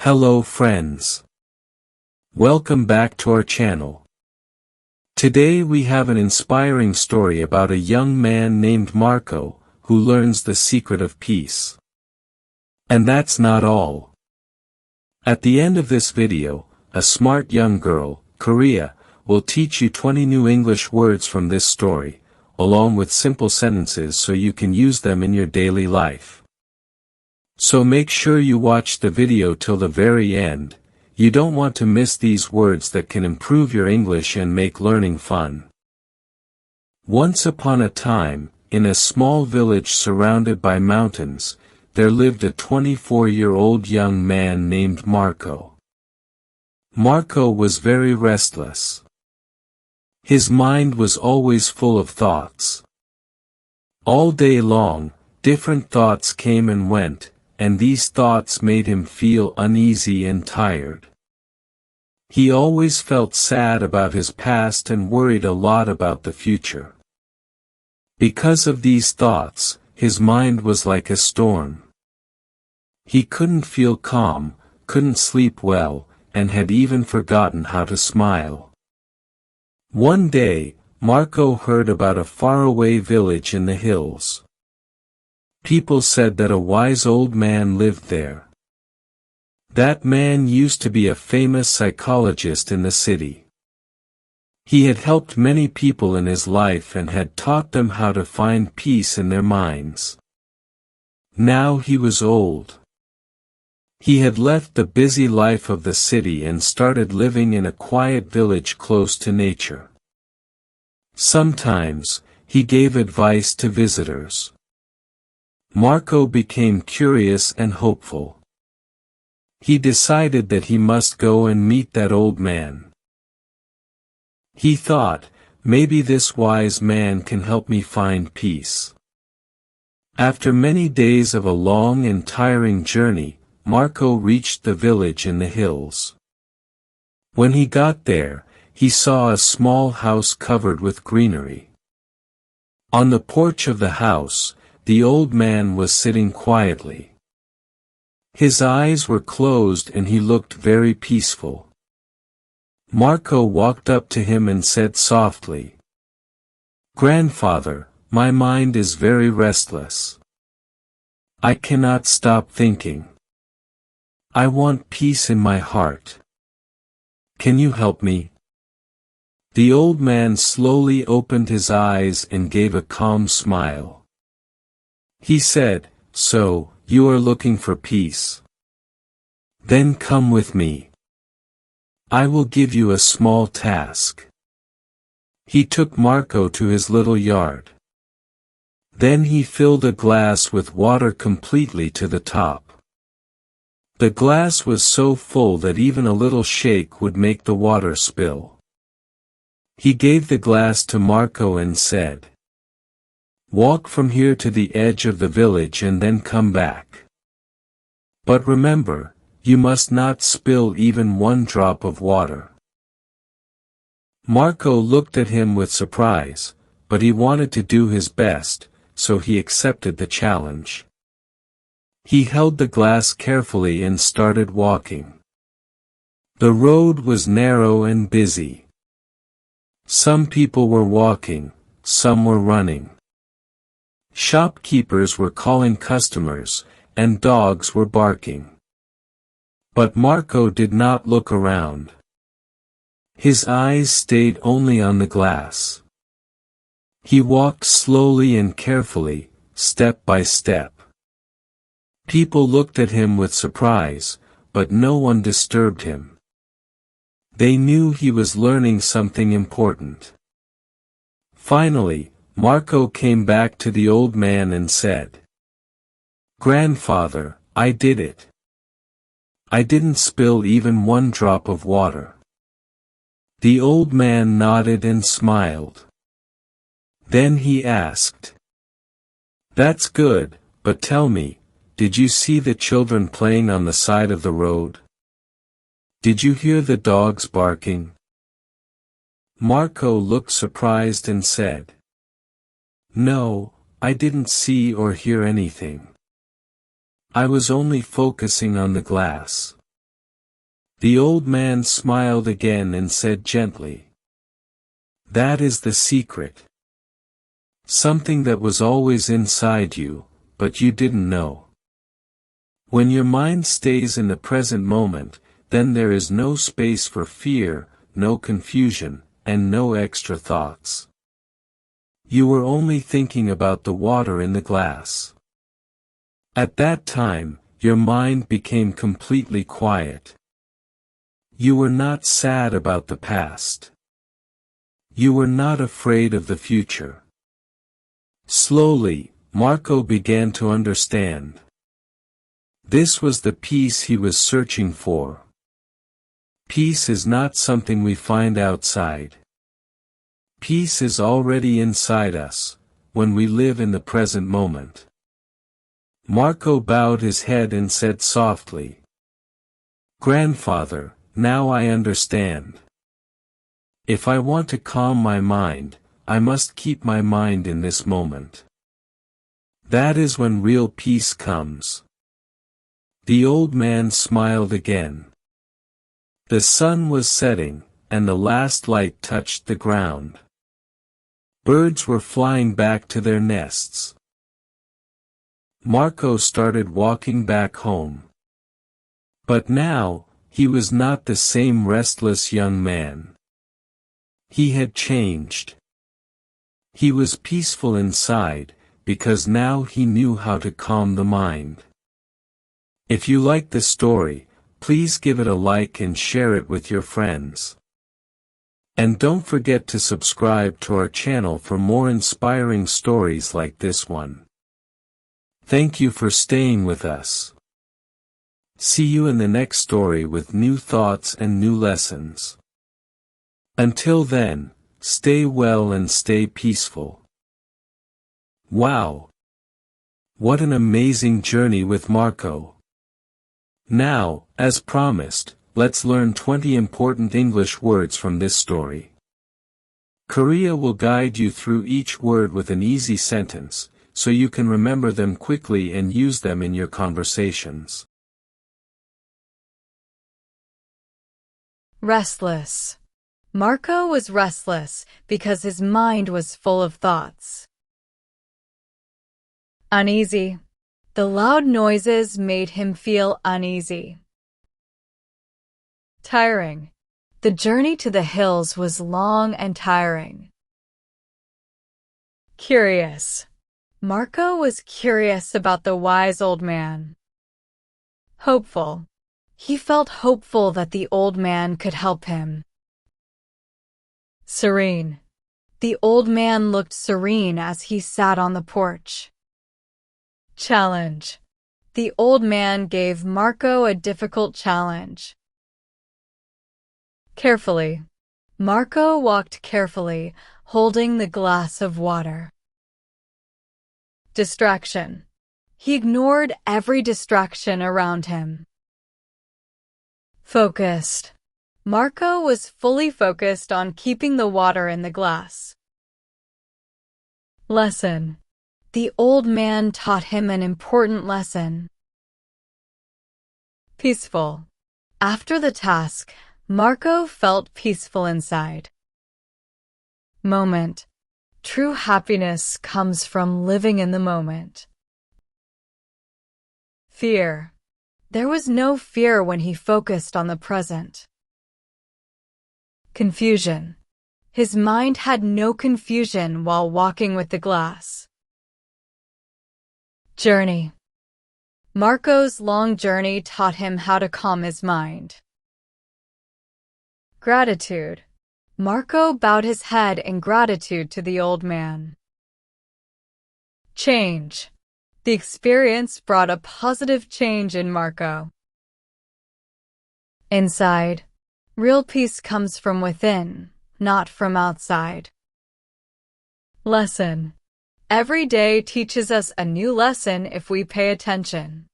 Hello friends. Welcome back to our channel. Today we have an inspiring story about a young man named Marco, who learns the secret of peace. And that's not all. At the end of this video, a smart young girl, Korea, will teach you 20 new English words from this story, along with simple sentences so you can use them in your daily life. So make sure you watch the video till the very end. You don't want to miss these words that can improve your English and make learning fun. Once upon a time, in a small village surrounded by mountains, there lived a 24-year-old young man named Marco. Marco was very restless. His mind was always full of thoughts. All day long, different thoughts came and went, and these thoughts made him feel uneasy and tired. He always felt sad about his past and worried a lot about the future. Because of these thoughts, his mind was like a storm. He couldn't feel calm, couldn't sleep well, and had even forgotten how to smile. One day, Marco heard about a faraway village in the hills. People said that a wise old man lived there. That man used to be a famous psychologist in the city. He had helped many people in his life and had taught them how to find peace in their minds. Now he was old. He had left the busy life of the city and started living in a quiet village close to nature. Sometimes, he gave advice to visitors. Marco became curious and hopeful. He decided that he must go and meet that old man. He thought, maybe this wise man can help me find peace. After many days of a long and tiring journey, Marco reached the village in the hills. When he got there, he saw a small house covered with greenery. On the porch of the house, the old man was sitting quietly. His eyes were closed and he looked very peaceful. Marco walked up to him and said softly, "Grandfather, my mind is very restless. I cannot stop thinking. I want peace in my heart. Can you help me?" The old man slowly opened his eyes and gave a calm smile. He said, "So, you are looking for peace? Then come with me. I will give you a small task." He took Marco to his little yard. Then he filled a glass with water completely to the top. The glass was so full that even a little shake would make the water spill. He gave the glass to Marco and said, "Walk from here to the edge of the village and then come back. But remember, you must not spill even one drop of water." Marco looked at him with surprise, but he wanted to do his best, so he accepted the challenge. He held the glass carefully and started walking. The road was narrow and busy. Some people were walking, some were running. Shopkeepers were calling customers, and dogs were barking. But Marco did not look around. His eyes stayed only on the glass. He walked slowly and carefully, step by step. People looked at him with surprise, but no one disturbed him. They knew he was learning something important. Finally, Marco came back to the old man and said, "Grandfather, I did it. I didn't spill even one drop of water." The old man nodded and smiled. Then he asked, "That's good, but tell me, did you see the children playing on the side of the road? Did you hear the dogs barking?" Marco looked surprised and said, "No, I didn't see or hear anything. I was only focusing on the glass." The old man smiled again and said gently, "That is the secret. Something that was always inside you, but you didn't know. When your mind stays in the present moment, then there is no space for fear, no confusion, and no extra thoughts. You were only thinking about the water in the glass. At that time, your mind became completely quiet. You were not sad about the past. You were not afraid of the future." Slowly, Marco began to understand. This was the peace he was searching for. Peace is not something we find outside. Peace is already inside us, when we live in the present moment. Marco bowed his head and said softly, "Grandfather, now I understand. If I want to calm my mind, I must keep my mind in this moment. That is when real peace comes." The old man smiled again. The sun was setting, and the last light touched the ground. Birds were flying back to their nests. Marco started walking back home. But now, he was not the same restless young man. He had changed. He was peaceful inside, because now he knew how to calm the mind. If you liked the story, please give it a like and share it with your friends. And don't forget to subscribe to our channel for more inspiring stories like this one. Thank you for staying with us. See you in the next story with new thoughts and new lessons. Until then, stay well and stay peaceful. Wow! What an amazing journey with Marco. Now, as promised, let's learn 20 important English words from this story. Korea will guide you through each word with an easy sentence, so you can remember them quickly and use them in your conversations. Restless. Marco was restless because his mind was full of thoughts. Uneasy. The loud noises made him feel uneasy. Tiring. The journey to the hills was long and tiring. Curious. Marco was curious about the wise old man. Hopeful. He felt hopeful that the old man could help him. Serene. The old man looked serene as he sat on the porch. Challenge. The old man gave Marco a difficult challenge. Carefully. Marco walked carefully, holding the glass of water. Distraction. He ignored every distraction around him. Focused. Marco was fully focused on keeping the water in the glass. Lesson. The old man taught him an important lesson. Peaceful. After the task, Marco felt peaceful inside. Moment. True happiness comes from living in the moment. Fear. There was no fear when he focused on the present. Confusion. His mind had no confusion while walking with the glass. Journey. Marco's long journey taught him how to calm his mind. Gratitude. Marco bowed his head in gratitude to the old man. Change. The experience brought a positive change in Marco. Inside. Real peace comes from within, not from outside. Lesson. Every day teaches us a new lesson if we pay attention.